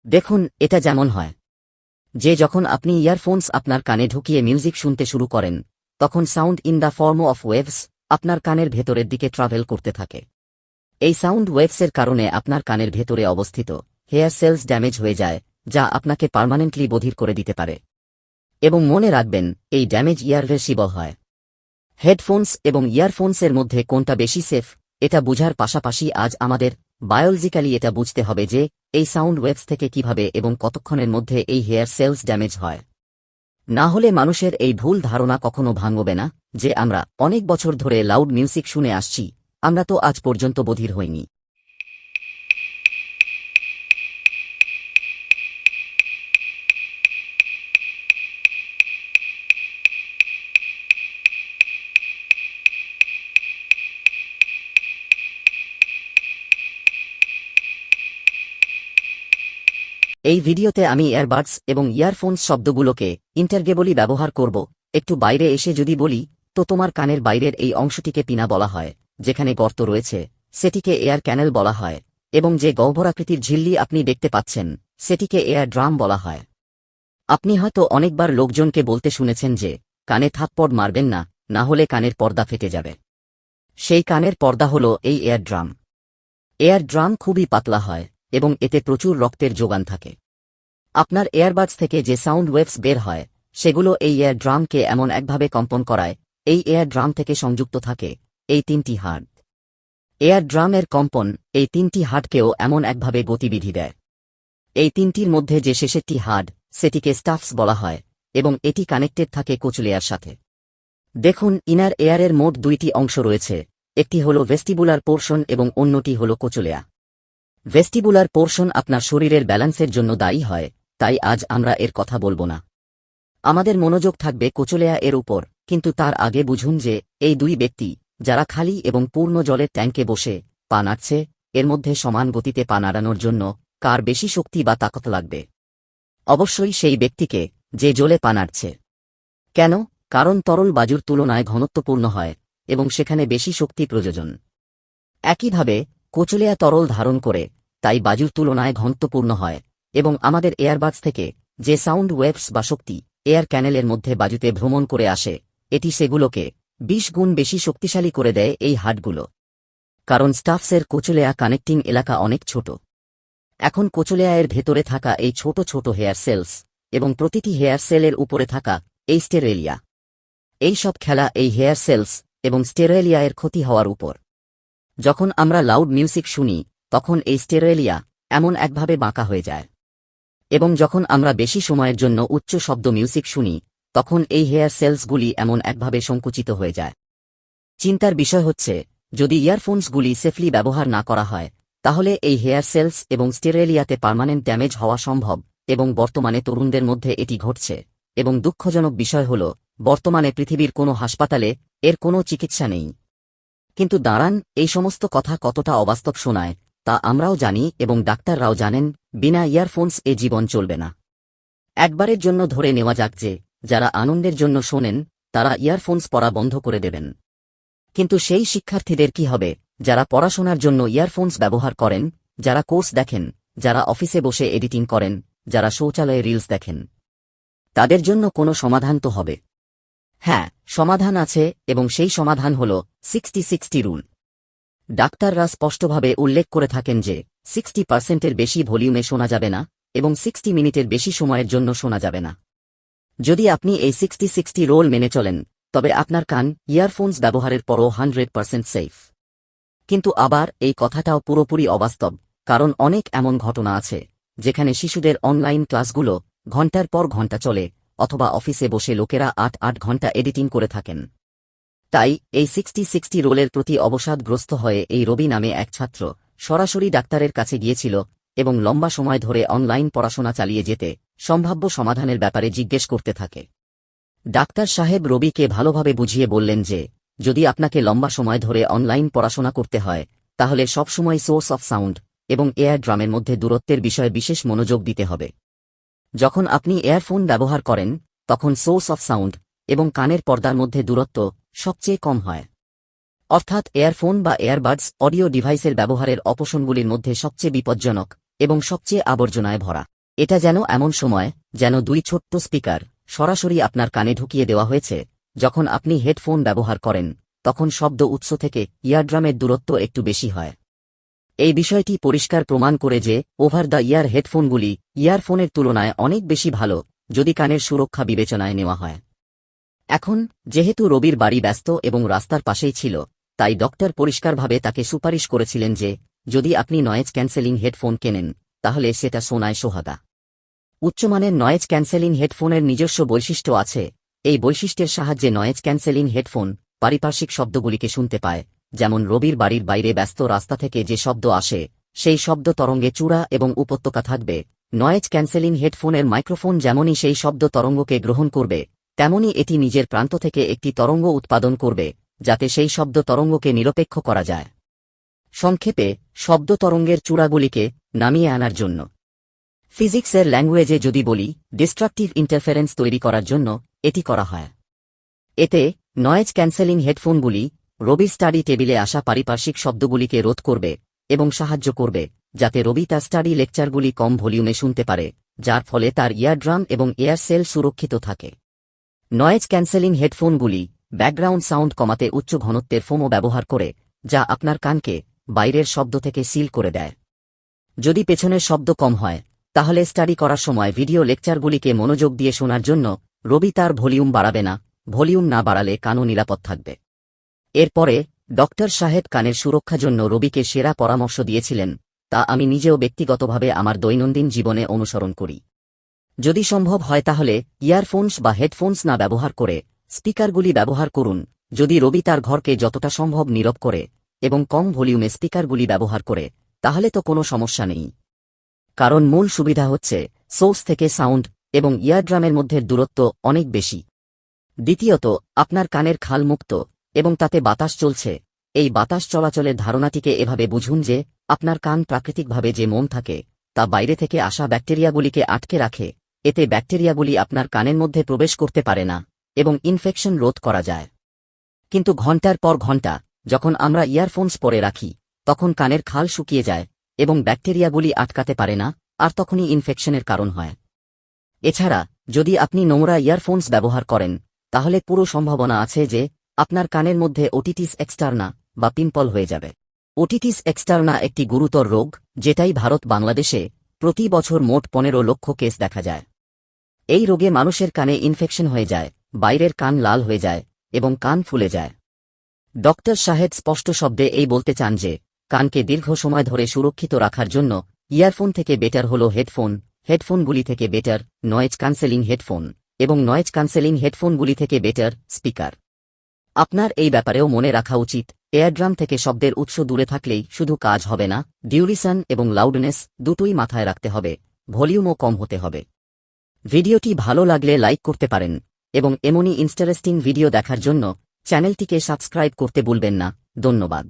দেখুন, এটা যেমন হয় যে যখন আপনি ইয়ারফোনস আপনার কানে ঢুকিয়ে মিউজিক শুনতে শুরু করেন, তখন sound in the form of waves আপনার কানের ভেতরের দিকে ট্রাভেল করতে থাকে। এই সাউন্ড ওয়েভসের কারণে আপনার কানের ভেতরে অবস্থিত হেয়ার সেলস ড্যামেজ হয়ে যায়, যা আপনাকে পার্মানেন্টলি বধির করে দিতে পারে। এবং মনে রাখবেন, এই ড্যামেজ ইররিভার্সিবল হয়। হেডফোনস এবং ইয়ারফোনসের মধ্যে কোনটা বেশি সেফ, এটা বুঝার পাশাপাশি আজ আমাদের বায়োলজিক্যালি এটা বুঝতে হবে যে এই সাউন্ড ওয়েভস থেকে কিভাবে এবং কতক্ষণের মধ্যে এই হেয়ার সেলস ড্যামেজ হয়। না হলে মানুষের এই ভুল ধারণা কখনো ভাঙবে না যে আমরা অনেক বছর ধরে লাউড মিউজিক শুনে আসছি, আমরা তো আজ পর্যন্ত বধির হইনি। এই ভিডিওতে আমি এয়ারবাডস এবং ইয়ারফোনস শব্দগুলোকে ইন্টারগেবলি ব্যবহার করব। একটু বাইরে এসে যদি বলি, তো তোমার কানের বাইরের এই অংশটিকে পিনা বলা হয়, যেখানে গর্ত রয়েছে সেটিকে এয়ার ক্যানেল বলা হয়, এবং যে গহ্বরাকৃতির ঝিল্লি আপনি দেখতে পাচ্ছেন সেটিকে এয়ার ড্রাম বলা হয়। আপনি হয়তো অনেকবার লোকজনকে বলতে শুনেছেন যে কানে থাপ্পড় মারবেন না, না হলে কানের পর্দা ফেটে যাবে। সেই কানের পর্দা হল এই এয়ার ড্রাম। এয়ার ড্রাম খুবই পাতলা হয় এবং এতে প্রচুর রক্তের যোগান থাকে। আপনার এয়ারবাডস থেকে যে সাউন্ড ওয়েভস বের হয় সেগুলো এই এয়ার ড্রামকে এমন একভাবে কম্পন করায়। এই এয়ার ড্রাম থেকে সংযুক্ত থাকে এই তিনটি হাড়। এয়ার ড্রামের কম্পন এই তিনটি হাড়কেও এমন একভাবে গতিবিধি দেয়। এই তিনটির মধ্যে যে শেষেরটি হাড়, সেটিকে স্টাফস বলা হয়, এবং এটি কানেক্টেড থাকে কোচলেয়ার সাথে। দেখুন, ইনার এয়ারের মোট দুইটি অংশ রয়েছে, একটি হল ভেস্টিবুলার পোর্শন এবং অন্যটি হল কোচলেয়া। ভেস্টিবুলার পোর্শন আপনার শরীরের ব্যালেন্সের জন্য দায়ী হয়, তাই আজ আমরা এর কথা বলবো না। আমাদের মনোযোগ থাকবে কোচলেয়া এর উপর। কিন্তু তার আগে বুঝুন যে এই দুই ব্যক্তি যারা খালি এবং পূর্ণ জলের ট্যাঙ্কে বসে পা নাড়ছে, এর মধ্যে সমান গতিতে পা নাড়ানোর জন্য কার বেশি শক্তি বা তাকত লাগবে? অবশ্যই সেই ব্যক্তিকে যে জলে পা নাড়ছে। কেন? কারণ তরল বায়ুর তুলনায় ঘনত্বপূর্ণ হয় এবং সেখানে বেশি শক্তি প্রয়োজন। একইভাবে কোচলেয়া তরল ধারণ করে, তাই বায়ুর তুলনায় ঘনত্বপূর্ণ হয়, এবং আমাদের এয়ারবাডস থেকে যে সাউন্ড ওয়েভস বা শক্তি এয়ার ক্যানেলের মধ্যে বায়ুতে ভ্রমণ করে আসে, এটি সেগুলোকে 20 গুণ বেশি শক্তিশালী করে দেয় এই হাড়গুলো। কারণ স্টাফসের কোচলেয়া কানেক্টিং এলাকা অনেক ছোট। এখন কোচলেয়া এর ভেতরে থাকা এই ছোট ছোট হেয়ার সেলস এবং প্রতিটি হেয়ার সেলের উপরে থাকা এই স্টেরেলিয়া, এই সব খেলা এই হেয়ার সেলস এবং স্টেরেলিয়া এর ক্ষতি হওয়ার উপর। যখন আমরা লাউড মিউজিক শুনি, তখন এই স্টেরেলিয়া এমন একভাবে বাঁকা হয়ে যায়, এবং যখন আমরা বেশি সময়ের জন্য উচ্চ শব্দ মিউজিক শুনি, তখন এই হেয়ার সেলসগুলি এমন একভাবে সংকুচিত হয়ে যায়। চিন্তার বিষয় হচ্ছে, যদি ইয়ারফোনসগুলি সেফলি ব্যবহার না করা হয়, তাহলে এই হেয়ার সেলস এবং স্টেরেলিয়াতে পার্মানেন্ট ড্যামেজ হওয়া সম্ভব, এবং বর্তমানে তরুণদের মধ্যে এটি ঘটছে। এবং দুঃখজনক বিষয় হল, বর্তমানে পৃথিবীর কোনো হাসপাতালে এর কোনো চিকিৎসা নেই। কিন্তু দাঁড়ান, এই সমস্ত কথা কতটা অবাস্তব শোনায় তা আমরাও জানি এবং ডাক্তাররাও জানেন। বিনা ইয়ারফোনস এ জীবন চলবে না। একবারের জন্য ধরে নেওয়া যাক যে যারা আনন্দের জন্য শোনেন তারা ইয়ারফোনস পরা বন্ধ করে দেবেন। কিন্তু সেই শিক্ষার্থীদের কি হবে যারা পড়াশোনার জন্য ইয়ারফোনস ব্যবহার করেন, যারা কোর্স দেখেন, যারা অফিসে বসে এডিটিং করেন, যারা শৌচালয়ে রিলস দেখেন? তাদের জন্য কোনো সমাধান তো হবে। হ্যাঁ, সমাধান আছে, এবং সেই সমাধান হল 60-60 রুল। ডাক্তাররা স্পষ্টভাবে উল্লেখ করে থাকেন যে 60% বেশি ভলিউমে শোনা যাবে না এবং 60 মিনিটের বেশি সময়ের জন্য শোনা যাবে না। যদি আপনি এই 60-60 রুল মেনে চলেন, তবে আপনার কান ইয়ারফোনস ব্যবহারের পরও 100% সেফ। কিন্তু আবার এই কথাটাও পুরোপুরি অবাস্তব, কারণ অনেক এমন ঘটনা আছে যেখানে শিশুদের অনলাইন ক্লাসগুলো ঘণ্টার পর ঘণ্টা চলে, অথবা অফিসে বসে লোকেরা 8-8 ঘণ্টা এডিটিং করে থাকেন। তাই এই 60-60 রুলের প্রতি অবসাদগ্রস্ত হয়ে এই রবি নামে এক ছাত্র সরাসরি ডাক্তারের কাছে গিয়েছিল এবং লম্বা সময় ধরে অনলাইন পড়াশোনা চালিয়ে যেতে সম্ভাব্য সমাধানের ব্যাপারে জিজ্ঞেস করতে থাকে। ডাক্তার সাহেব রবিকে ভালোভাবে বুঝিয়ে বললেন যে যদি আপনাকে লম্বা সময় ধরে অনলাইন পড়াশোনা করতে হয়, তাহলে সবসময় সোর্স অফ সাউন্ড এবং এয়ার ড্রামের মধ্যে দূরত্বের বিষয়ে বিশেষ মনোযোগ দিতে হবে। যখন আপনি এয়ারফোন ব্যবহার করেন, তখন সোর্স অফ সাউন্ড এবং কানের পর্দার মধ্যে দূরত্ব সবচেয়ে কম হয়। অর্থাৎ এয়ারফোন বা এয়ারবাডস অডিও ডিভাইসের ব্যবহারের অপশনগুলির মধ্যে সবচেয়ে বিপজ্জনক এবং সবচেয়ে আবর্জনায় ভরা। এটা যেন এমন সময় যেন দুই ছোট্ট স্পিকার সরাসরি আপনার কানে ঢুকিয়ে দেওয়া হয়েছে। যখন আপনি হেডফোন ব্যবহার করেন তখন শব্দ উৎস থেকে ইয়ারড্রামের দূরত্ব একটু বেশি হয়। এই বিষয়টি পরিষ্কার প্রমাণ করে যে ওভার দ্য ইয়ার হেডফোনগুলি ইয়ারফোনের তুলনায় অনেক বেশি ভালো যদি কানের সুরক্ষা বিবেচনায় নেওয়া হয়। এখন যেহেতু রবির বাড়ি ব্যস্ত এবং রাস্তার পাশেই ছিল, তাই ডক্টর পরিষ্কারভাবে তাকে সুপারিশ করেছিলেন যে যদি আপনি নয়েজ ক্যান্সেলিং হেডফোন কেনেন তাহলে সেটা সোনায় সোহাগা। উচ্চমানের নয়েজ ক্যান্সেলিং হেডফোনের নিজস্ব বৈশিষ্ট্য আছে। এই বৈশিষ্ট্যের সাহায্যে নয়েজ ক্যান্সেলিং হেডফোন পারিপার্শ্বিক শব্দগুলিকে শুনতে পায়, যেমন রবির বাড়ির বাইরে ব্যস্ত রাস্তা থেকে যে শব্দ আসে সেই শব্দ তরঙ্গে চূড়া এবং উপত্যকা থাকবে। নয়েজ ক্যান্সেলিং হেডফোনের মাইক্রোফোন যেমনই সেই শব্দ তরঙ্গকে গ্রহণ করবে, তেমনি এটি নিজের প্রান্ত থেকে একটি তরঙ্গ উৎপাদন করবে যাতে সেই শব্দ তরঙ্গকে নিরপেক্ষ করা যায়। সংক্ষেপে, শব্দ তরঙ্গের চূড়াগুলিকে নামিয়ে আনার জন্য। ফিজিক্সের ল্যাঙ্গুয়েজে যদি বলি, ডিস্ট্রাকটিভ ইন্টারফারেন্স তৈরি করার জন্য এটি করা হয়। এতে নয়েজ ক্যান্সেলিং হেডফোনগুলি রবির স্টাডি টেবিলে আসা পারিপার্শ্বিক শব্দগুলিকে রোধ করবে এবং সাহায্য করবে যাতে রবি তার স্টাডি লেকচারগুলি কম ভলিউমে শুনতে পারে, যার ফলে তার ইয়ারড্রাম এবং এয়ার সেল সুরক্ষিত থাকে। নয়েজ ক্যান্সেলিং হেডফোনগুলি ব্যাকগ্রাউন্ড সাউন্ড কমাতে উচ্চ ঘনত্বের ফোমও ব্যবহার করে, যা আপনার কানকে বাইরের শব্দ থেকে সিল করে দেয়। যদি পেছনের শব্দ কম হয় তাহলে স্টাডি করার সময় ভিডিও লেকচারগুলিকে মনোযোগ দিয়ে শোনার জন্য রবি তার ভলিউম বাড়াবে না। ভলিউম না বাড়ালে কানও নিরাপদ থাকবে। এরপরে ডক্টর সাহেব কানের সুরক্ষার জন্য রবিকে সেরা পরামর্শ দিয়েছিলেন, তা আমি নিজেও ব্যক্তিগতভাবে আমার দৈনন্দিন জীবনে অনুসরণ করি। যদি সম্ভব হয় তাহলে ইয়ারফোনস বা হেডফোনস না ব্যবহার করে স্পিকারগুলি ব্যবহার করুন। যদি রবি তার ঘরকে যতটা সম্ভব নীরব করে এবং কম ভলিউমে স্পিকারগুলি ব্যবহার করে তাহলে তো কোনো সমস্যা নেই, কারণ মূল সুবিধা হচ্ছে সোর্স থেকে সাউন্ড এবং ইয়ারড্রামের মধ্যে দূরত্ব অনেক বেশি। দ্বিতীয়ত, আপনার কানের খাল মুক্ত এবং তাতে বাতাস চলছে। এই বাতাস চলাচলের ধারণাটিকে এভাবে বুঝুন যে আপনার কান প্রাকৃতিকভাবে যে মোম থাকে তা বাইরে থেকে আসা ব্যাকটেরিয়াগুলিকে আটকে রাখে। এতে ব্যাকটেরিয়াগুলি আপনার কানের মধ্যে প্রবেশ করতে পারে না এবং ইনফেকশন রোধ করা যায়। কিন্তু ঘণ্টার পর ঘণ্টা যখন আমরা ইয়ারফোনস পরে রাখি তখন কানের খাল শুকিয়ে যায় এবং ব্যাকটেরিয়াগুলি আটকাতে পারে না, আর তখনই ইনফেকশনের কারণ হয়। এছাড়া যদি আপনি নোংরা ইয়ারফোনস ব্যবহার করেন তাহলে পুরো সম্ভাবনা আছে যে আপনার কানের মধ্যে ওটিটিস এক্সটার্না বা পিম্পল হয়ে যাবে। ওটিটিস এক্সটার্না একটি গুরুতর রোগ, যেটাই বাংলাদেশে প্রতি বছর মোট 15 লক্ষ কেস দেখা যায়। এই রোগে মানুষের কানে ইনফেকশন হয়ে যায়, বাইরের কান লাল হয়ে যায় এবং কান ফুলে যায়। ডক্টর সাহেব স্পষ্ট শব্দে এই বলতে চান যে কানকে দীর্ঘ সময় ধরে সুরক্ষিত রাখার জন্য ইয়ারফোন থেকে বেটার হল হেডফোন, হেডফোনগুলি থেকে বেটার নয়েজ ক্যান্সেলিং হেডফোন এবং নয়েজ ক্যান্সেলিং হেডফোনগুলি থেকে বেটার স্পিকার। আপনার এই ব্যাপারেও মনে রাখা উচিত, এয়ারড্রাম থেকে শব্দের উৎস দূরে থাকলেই শুধু কাজ হবে না, ডিউরেশন এবং লাউডনেস দুটোই মাথায় রাখতে হবে, ভলিউমও কম হতে হবে। ভিডিওটি ভালো লাগলে লাইক করতে পারেন এবং এমনই ইন্টারেস্টিং ভিডিও দেখার জন্য চ্যানেলটিকে সাবস্ক্রাইব করতে ভুলবেন না। ধন্যবাদ।